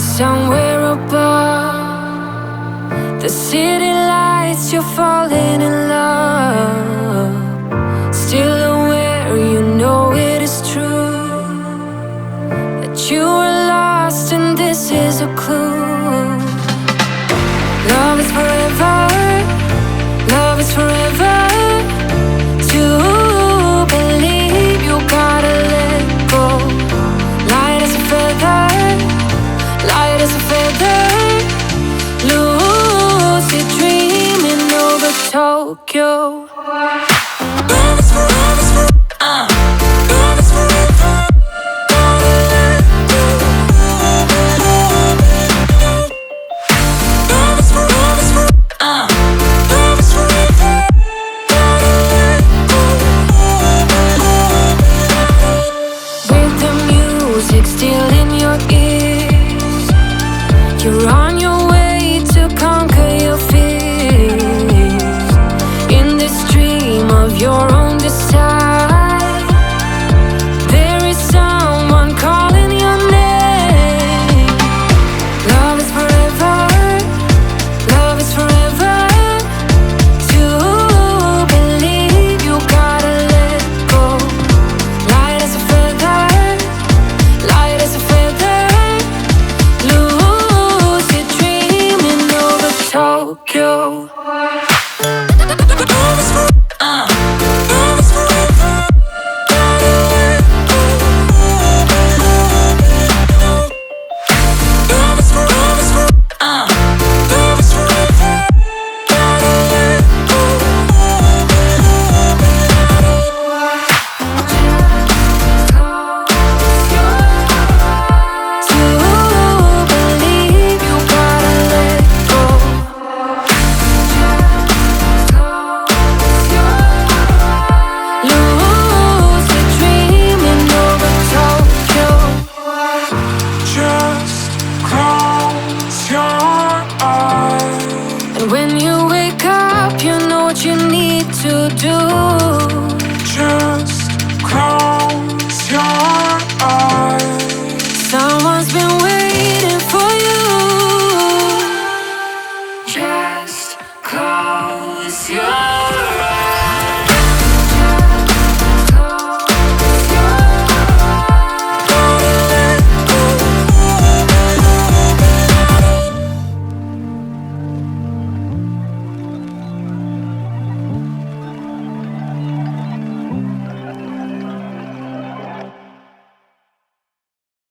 somewhere above the city lights, you're falling in love. Still aware, you know it is true that you were lost and this is a clue. Love is forever, love is forever. To believe you gotta let go. Light as a feather, light as a feather. Lucid dreaming over Tokyo. Love is forever, love is forever. Gotta let go. Love is forever, love is forever. Gotta let go. With the music still in your ears, you're on your way to conquer your fears. In this dream of your own desire, there is someone calling your name. Love is forever, love is forever. To believe you gotta let go. Light as a feather, light as a feather. Lucid dreaming over Tokyo. Love is forever, gotta let go. Love is forever, love is forever, gotta let go. To believe you gotta let go. Lucid dreaming over Tokyo. Just close your eyes. And when you wake up, you know what you need to do. Just close your eyes. Someone's been